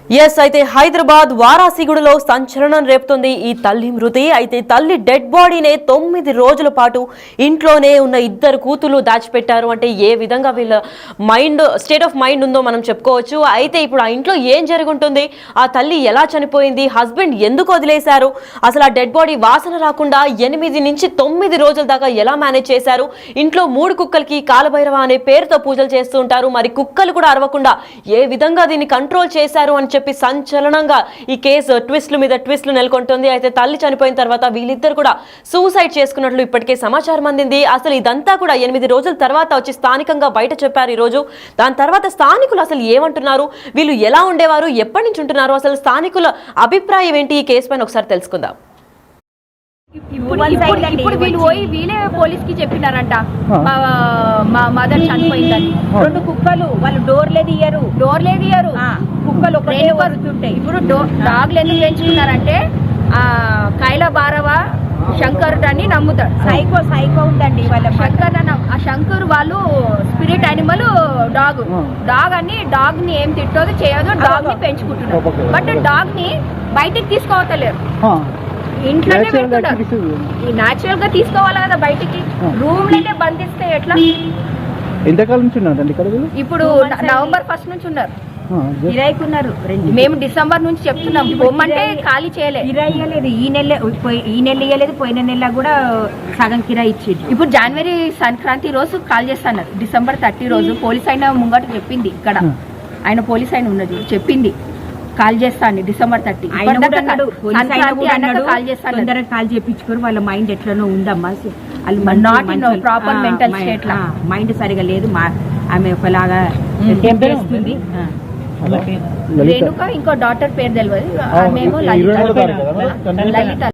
Yes అయితే హైదరాబాద్ వారాసిగూడలో సంచలనం రేపుతుంది ఈ తల్లి మృతి. అయితే తల్లి డెడ్ బాడీనే 9 రోజుల పాటు ఇంట్లోనే ఉన్న ఇద్దరు కూతులు దాచిపెట్టారు. అంటే ఏ విధంగా వీళ్ళ స్టేట్ ఆఫ్ మైండ్ ఉందో మనం చెప్పుకోవచ్చు. అయితే ఇప్పుడు ఆ ఇంట్లో ఏం జరుగుంటుంది, ఆ తల్లి ఎలా చనిపోయింది, హస్బెండ్ ఎందుకు వదిలేశారు, అసలు ఆ డెడ్ బాడీ వాసన రాకుండా 8 నుంచి 9 రోజుల దాకా ఎలా మేనేజ్ చేశారు, ఇంట్లో 3 కుక్కలకి కాలభైరవ అనే పేరుతో పూజలు చేస్తూ ఉంటారు, మరి కుక్కలు కూడా అరవకుండా ఏ విధంగా దీన్ని కంట్రోల్ చేశారు అని చెప్పి సంచలనంగా ఈ కేసు ట్విస్ట్ల మీద ట్విస్ట్లు నెలకొంటుంది. అయితే తల్లి చనిపోయిన తర్వాత వీళ్ళిద్దరు కూడా సూసైడ్ చేసుకున్నట్లు ఇప్పటికే సమాచారం అందింది. అసలు ఇదంతా కూడా 8 రోజుల తర్వాత వచ్చి స్థానికంగా బయట చెప్పారు ఈ రోజు. దాని తర్వాత స్థానికులు అసలు ఏమంటున్నారు, వీళ్ళు ఎలా ఉండేవారు, ఎప్పటి నుంచి ఉంటున్నారు, అసలు స్థానికుల అభిప్రాయం ఏంటి ఈ కేసు పైన ఒకసారి తెలుసుకుందాం. ఇప్పుడు వీళ్ళు పోయి వీళ్ళే పోలీస్ కి చెప్పినారంట మా మదర్ చనిపోయిందని. 2 కుక్కలు వాళ్ళు డోర్లే తీయరు కుక్కలు ఒకటే వరుతుంటాయి. ఇప్పుడు డాగ్లు ఎందుకు పెంచుకున్నారంటే కైల భారవ శంకర్ అని నమ్ముతాడు. సైకో ఉందండి వాళ్ళ శంకర్ ఆ శంకర్ వాళ్ళు స్పిరిట్ యానిమల్ డాగ్ అని డాగ్ ని ఏం తిట్టదు చేయదు, డాగ్ ని పెంచుకుంటున్నారు. బట్ డాగ్ ని బయటికి తీసుకోవట్లేరు, ఇంట్లోనే పెడుతున్నారు. నాచురల్ గా తీసుకోవాలి కదా బయటికి, రూమ్ లోనే బంధిస్తే ఎట్లా? ఎంతకాలం నుంచి ఉన్నారండి ఇక్కడ? ఇప్పుడు నవంబర్ 1 నుంచి ఉన్నారు, కిరాయికున్నారు. మేము డిసెంబర్ నుంచి చెప్తున్నాం పొమ్మంటే ఖాళీ చేయలేదు. కిరాయి ఇవ్వలేదు, ఈ నెల ఇవ్వలేదు, పోయిన నెల కూడా సగం కిరాయి ఇచ్చింది. ఇప్పుడు జనవరి సంక్రాంతి రోజు కాల్ చేస్తున్నారు, డిసెంబర్ 30 రోజు పోలీస్ అయిన ముంగట చెప్పింది, ఇక్కడ ఆయన పోలీస్ అయిన ఉన్నది చెప్పింది కాల్ చేస్తాను డిసెంబర్ 30. కాల్ చేయించుకోరు, వాళ్ళ మైండ్ ఎట్లనో ఉందమ్మా, ప్రాపర్ మెంటల్ స్టేట్ లా మైండ్ సరిగా లేదు. ఆమె ఒకలాగా చేస్తుంది. రేణుక ఇంకో డాటర్ పేరు తెలియదు, ఆమెమో లలిత.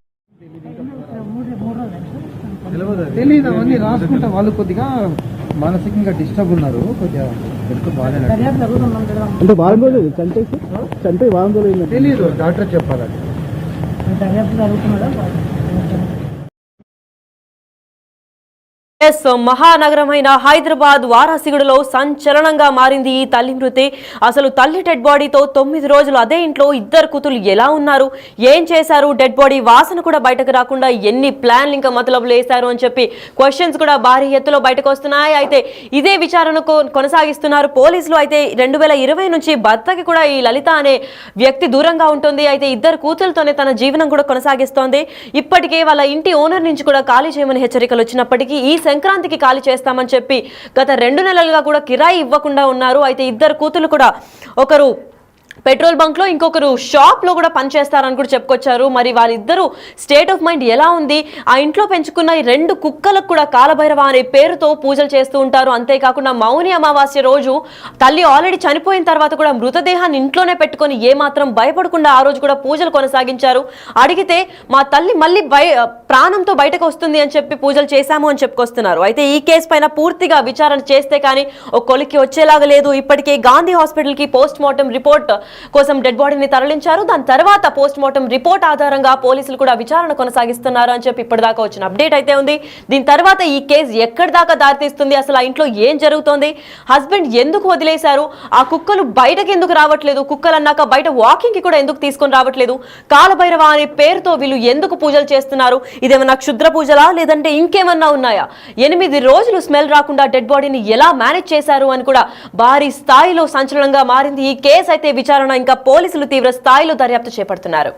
తెలీదు అవన్నీ రాసుకుంటా, వాళ్ళు కొద్దిగా మానసికంగా డిస్టర్బ్ ఉన్నారు, కొద్దిగా అంటే వారం రోజులు చంపే వారం రోజులు తెలీదు, డాక్టర్ చెప్పాలండి. మహానగరమైన హైదరాబాద్ వారాసిగూడలో సంచలనంగా మారింది ఈ తల్లి మృతి. అసలు తల్లి డెడ్ బాడీతో 9 రోజులు అదే ఇంట్లో ఇద్దరు కూతురు ఎలా ఉన్నారు, ఏం చేశారు, డెడ్ బాడీ వాసన కూడా బయటకు రాకుండా ఎన్ని ప్లాన్లు ఇంకా మతలబులు వేశారు అని చెప్పి క్వశ్చన్స్ కూడా భారీ ఎత్తులో బయటకు వస్తున్నాయి. అయితే ఇదే విచారణకు కొనసాగిస్తున్నారు పోలీసులు. అయితే 2020 నుంచి భర్తకి కూడా ఈ లలిత అనే వ్యక్తి దూరంగా ఉంటుంది. అయితే ఇద్దరు కూతురుతోనే తన జీవనం కూడా కొనసాగిస్తోంది. ఇప్పటికే వాళ్ళ ఇంటి ఓనర్ నుంచి కూడా ఖాళీ చేయమని హెచ్చరికలు వచ్చినప్పటికీ ఈ సంక్రాంతికి ఖాళీ చేస్తామని చెప్పి గత 2 నెలలుగా కూడా కిరాయి ఇవ్వకుండా ఉన్నారు. అయితే ఇద్దరు కూతురు కూడా ఒకరు పెట్రోల్ బంక్ లో, ఇంకొకరు షాప్ లో కూడా పనిచేస్తారని కూడా చెప్పుకొచ్చారు. మరి వాళ్ళిద్దరూ స్టేట్ ఆఫ్ మైండ్ ఎలా ఉంది, ఆ ఇంట్లో పెంచుకున్న ఈ 2 కుక్కలకు కూడా కాలభైరవ అనే పేరుతో పూజలు చేస్తూ ఉంటారు. అంతేకాకుండా మౌని అమావాస్య రోజు తల్లి ఆల్రెడీ చనిపోయిన తర్వాత కూడా మృతదేహాన్ని ఇంట్లోనే పెట్టుకొని ఏమాత్రం భయపడకుండా ఆ రోజు కూడా పూజలు కొనసాగించారు. అడిగితే మా తల్లి మళ్ళీ ప్రాణంతో బయటకు వస్తుంది అని చెప్పి పూజలు చేశాము అని చెప్పుకొస్తున్నారు. అయితే ఈ కేసు పైన పూర్తిగా విచారణ చేస్తే కానీ ఒక కొలికి వచ్చేలాగా లేదు. ఇప్పటికే గాంధీ హాస్పిటల్ కి పోస్ట్ మార్టం రిపోర్ట్ కోసం డెడ్ బాడీని తరలించారు. దాని తర్వాత పోస్ట్ మార్టం రిపోర్ట్ ఆధారంగా పోలీసులు కూడా విచారణ కొనసాగిస్తున్నారు అని చెప్పి ఇప్పటిదాకా వచ్చిన అప్డేట్ అయితే ఉంది. దీని తర్వాత ఈ కేసు ఎక్కడి దాకా దారితీస్తుంది, అసలు ఆ ఇంట్లో ఏం జరుగుతోంది, హస్బెండ్ ఎందుకు వదిలేశారు, ఆ కుక్కలు బయటకు ఎందుకు రావట్లేదు, కుక్కలు అన్నాక బయట వాకింగ్ కి కూడా ఎందుకు తీసుకొని రావట్లేదు, కాలభైరవ అనే పేరుతో వీళ్ళు ఎందుకు పూజలు చేస్తున్నారు, ఇదేమన్నా క్షుద్ర పూజలా లేదంటే ఇంకేమన్నా ఉన్నాయా, 8 రోజులు స్మెల్ రాకుండా డెడ్ బాడీని ఎలా మేనేజ్ చేశారు అని కూడా భారీ స్థాయిలో సంచలనంగా మారింది ఈ కేసు. అయితే విచారణ ఇంకా పోలీసులు తీవ్ర స్థాయిలో దర్యాప్తు చేపడుతున్నారు.